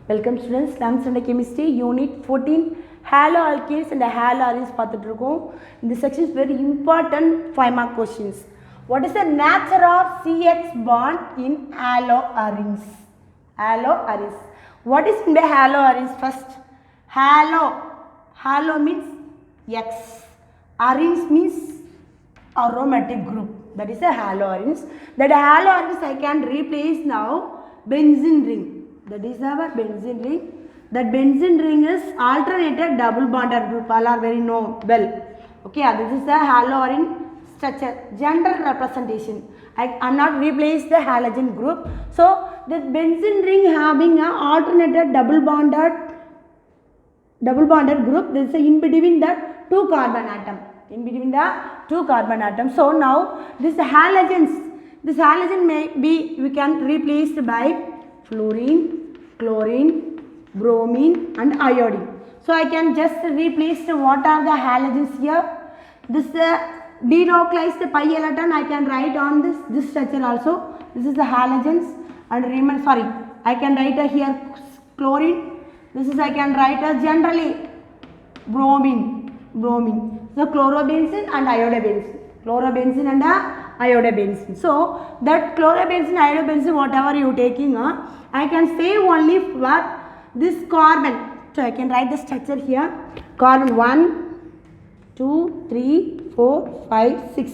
Welcome students, 11th standard chemistry unit 14 haloalkanes and haloarenes பார்த்துட்டு இருக்கோம். இந்த section is very important 5 mark questions. What is the nature of CX bond in haloarenes? Haloarenes. What is in the haloarenes first? Halo means X. Arenes means aromatic group. That is a haloarenes. That haloarenes I can replace now benzene ring. That is our benzene ring. That benzene ring is alternated double bonded group. All are very known well. Okay, this is the haloarene structure. General representation. I am not replace the halogen group. So the benzene ring having a alternated double bonded group. There is in between the two carbon atom. In between the two carbon atoms. So now this halogen may be we can replace by fluorine, chlorine, bromine and iodine. So I can just replace what are the halogens here. This delocalized pi electron I can write on this structure also. This is the halogens and remember I can write here chlorine. This is I can write generally bromine. So chlorobenzene and iodobenzene. So that chlorobenzene, iodobenzene, whatever you taking, I can say only for this carbon. So I can write the structure here. Carbon 1, 2, 3, 4, 5, 6.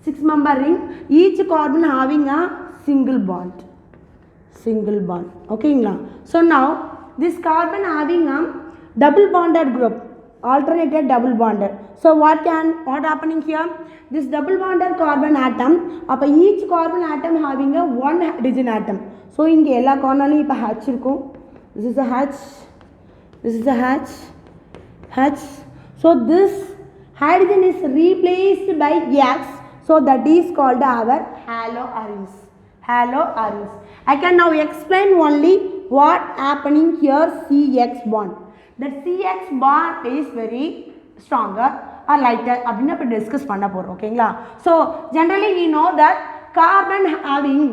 6 member ring. Each carbon having a single bond. Okay. So now this carbon having a double bonded group. Alternated double bonded. So what happening here? This double bonded carbon atom, each carbon atom having a one hydrogen atom. So inge ella corner ipa H irukum. This is a H. So this hydrogen is replaced by X. So that is called our haloarenes. I can now explain only what happening here CX bond. That CX bond is very stronger or lighter அப்படினு அப்ப discuss பண்ண போறோம் ஓகேங்களா. So generally we know that carbon having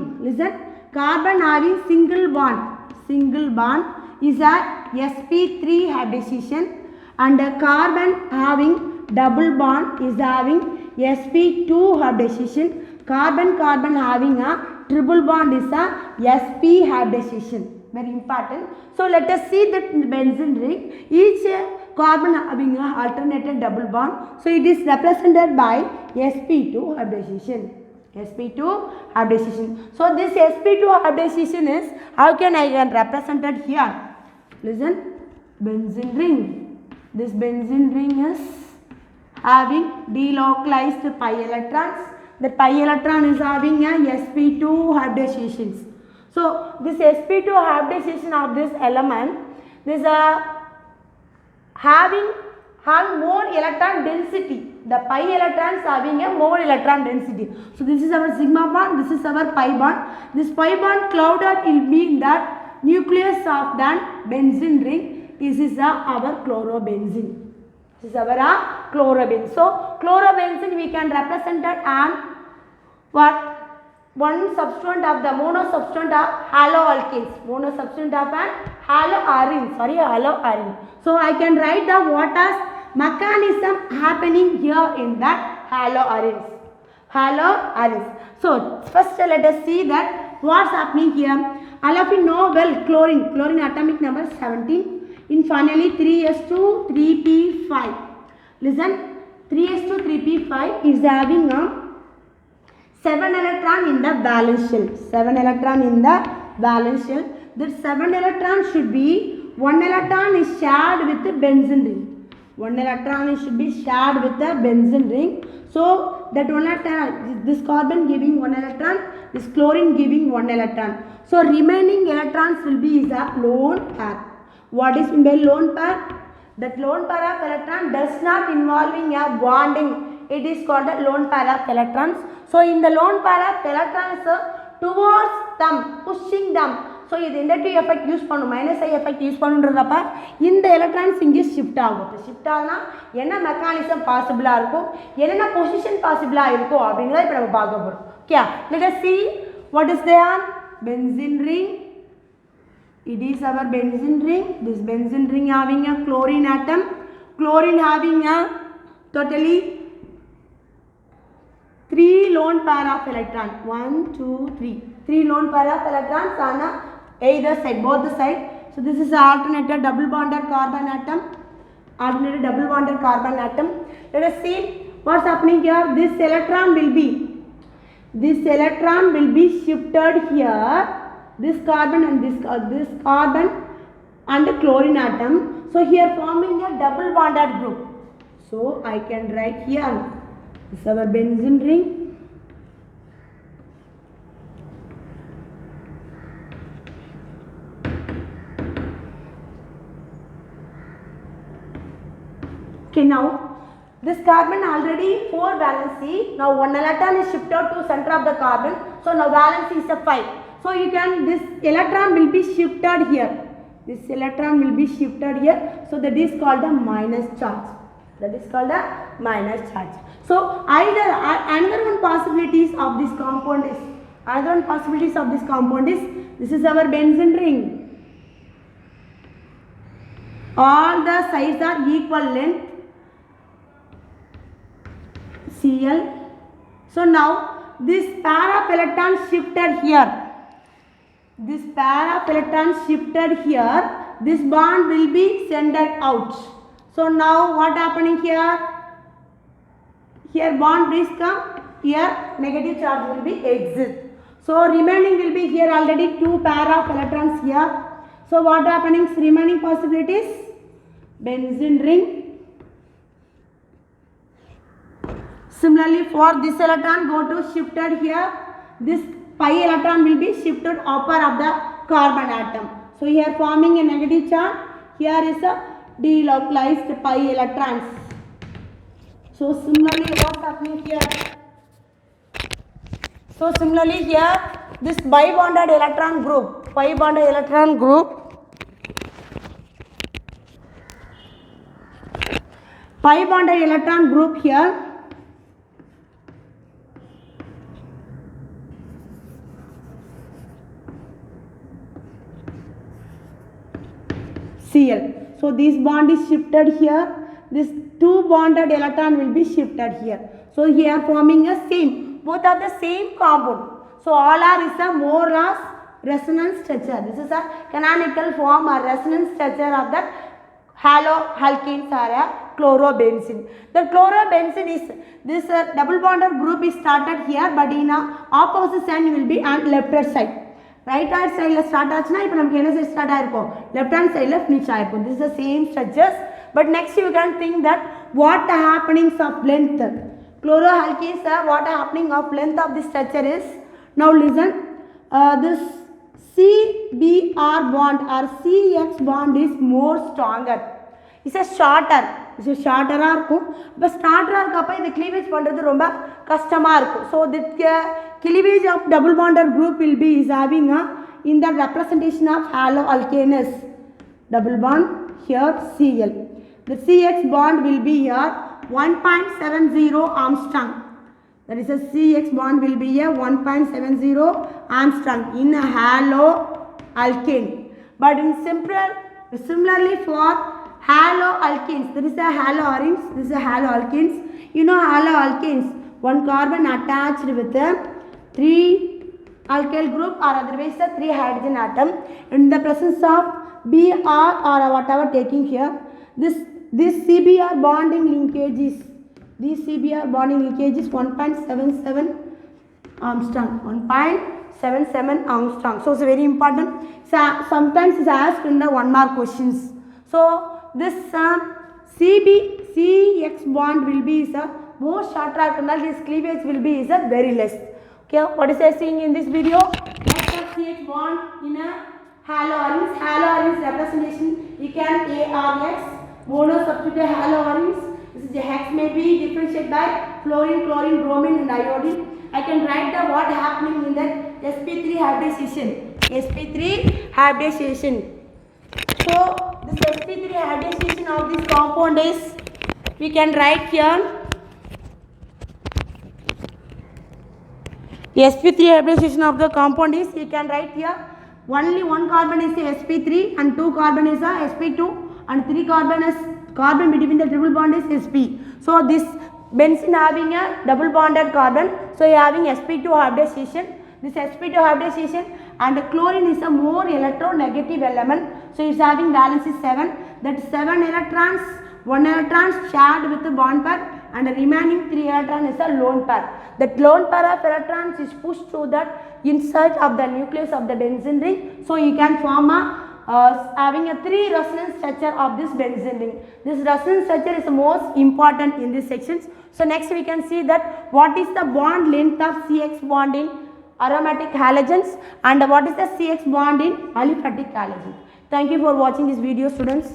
single bond is a sp3 hybridization and carbon having double bond is having sp2 hybridization. Carbon having a triple bond is a sp hybridization. Very important. So let us see that in the benzene ring each carbon having a alternated double bond. So it is represented by sp2 hybridization. So this sp2 hybridization is how can I represent it here? Listen, benzene ring. This benzene ring is having delocalized pi electrons. The pi electron is having a sp2 hybridizations. So this sp2 hybridization of this element, this having more electron density. The pi electrons having a more electron density. So this is our sigma bond, this is our pi bond. This pi bond clouded will be in that nucleus of that benzene ring. This is our chlorobenzene. So chlorobenzene we can represent that and what? One substituent of the monosubstituent of haloalkanes. Monosubstituent of an haloarene. So I can write the what as mechanism happening here in that haloarenes. So first let us see that what's happening here. All of you know well chlorine atomic number 17. In finally 3s2 3p5. Listen, 3s2 3p5 is having a 7 electron in the valence shell. That 7 electron should be 1 electron is shared with the benzene ring. So that 1 electron, this carbon giving 1 electron, this chlorine giving 1 electron. So remaining electrons will be is a lone pair. What is in the lone pair? That lone pair of electron does not involving a bonding. It is called a lone pair of electrons. So in the lone pair of electrons towards them, pushing them. So this negative effect use minus I effect use பண்ணுறப்ப இந்த electrons இங்கே shift ஆகும். Shift ஆனா என்ன mechanism possible இருக்கும், என்ன position possible இருக்கும் அப்படிங்கறத இப்ப நம்ம பார்க்க போறோம். Okay, let us see what is there. Benzene ring It is our benzene ring. This benzene ring having a chlorine atom. Chlorine having a totally 3 lone pair of electron. 1, 2, 3. 3 lone pair of electrons on either side, both the side. So this is alternated double bonded carbon atom. Alternated double bonded carbon atom. Let us see what's happening here. This electron will be shifted here. This carbon and this carbon and the chlorine atom. So here forming a double bonded group. So I can write here. This is our benzene ring. Okay, now this carbon already 4 valency. Now 1 electron is shifted to center of the carbon. So now valency is a 5. So you can, this electron will be shifted here. This electron will be shifted here. So that is called a minus charge. That is called a minus charge. So either another one possibilities of this compound is this is our benzene ring. All the sides are equal length. Cl. So now this pair of electrons shifted here. This pair of electrons shifted here. This bond will be sent out. So now what happening here? Here bond is come. Here negative charge will be exit. So remaining will be here already 2 pair of electrons here. So what happening? Remaining possibilities? Benzene ring. Similarly for this electron go to shifted here. This pi electron will be shifted upper of the carbon atom. So here forming a negative charge. Here is a delocalized pi electrons. So similarly what's happening here? So similarly here this bi-bonded electron group. Bi-bonded electron group. Pi-bonded electron group here. Cl. So this bond is shifted here. This 2 bonded electron will be shifted here. So here forming a same. Both are the same compound. So all are is a more as resonance structure. This is a canonical form or resonance structure of the haloalkanes or a chlorobenzene. The chlorobenzene is this double bonded group is started here, but in opposite side will be on left hand side. Right hand side start ஆச்சுனா இப்போ நமக்கு என்ன side start ஆயிருக்கும் left hand side finish ஆயிருக்கும். This is the same structures, but next you can think that what happenings of length. Chloroalkanes what happening of length of this structure is, now listen, this CBr bond or CX bond is more stronger. It's a shorter. It's a shorter இருக்கும். இப்போ ஸ்டார்டரா இருக்கப்ப இது cleavage பண்றது ரொம்ப கஷ்டமா இருக்கும். So the cleavage of double bonded group will be is having a in the representation of haloalkanes. Double bond here Cl. The CX bond will be here 1.70 Armstrong. That is a CX bond will be a 1.70 Armstrong in a haloalkane. But in similarly for haloalkanes, there is a haloarenes, this is a haloalkanes. You know haloalkanes, one carbon attached with a 3 alkyl group or otherwise a 3 hydrogen atom. In the presence of Br or whatever taking here, this CBr bonding linkage is, this CBr bonding linkage is 1.77 Armstrong. 1.77 Armstrong. So it's very important. So sometimes it's asked in the 1 mark questions. So this CX bond will be is a more shorter, this cleavage will be is a very less. Okay, what is I seeing in this video? Next of CH bond in a haloarenes. Haloarenes representation you can ARX. Mono substitute haloarenes. This is the hex may be differentiated by fluorine, chlorine, bromine and iodine. I can write the what happening in that sp3 hybridization. sp3 hybridization. So this sp3 hybridization of this compound is, we can write here sp3 hybridization of the compound is, you can write here only one carbon is a sp3 and 2 carbon is a sp2 and 3 carbon is carbon between the triple bond is sp. So this benzene having a double bonded carbon, so you having sp2 hybridization, this sp2 hybridization, and chlorine is a more electronegative element, so it's having valence is 7, that 7 electrons, 1 electron shared with the bond pair and the remaining 3 electron is a lone pair. That lone pair of electrons is pushed through that inside of the nucleus of the benzene ring, so you can form a having a 3 resonance structure of this benzene ring. This resonance structure is the most important in these sections. So next we can see that what is the bond length of CX bond in aromatic halogens and what is the CX bond in aliphatic halogen. Thank you for watching this video, students.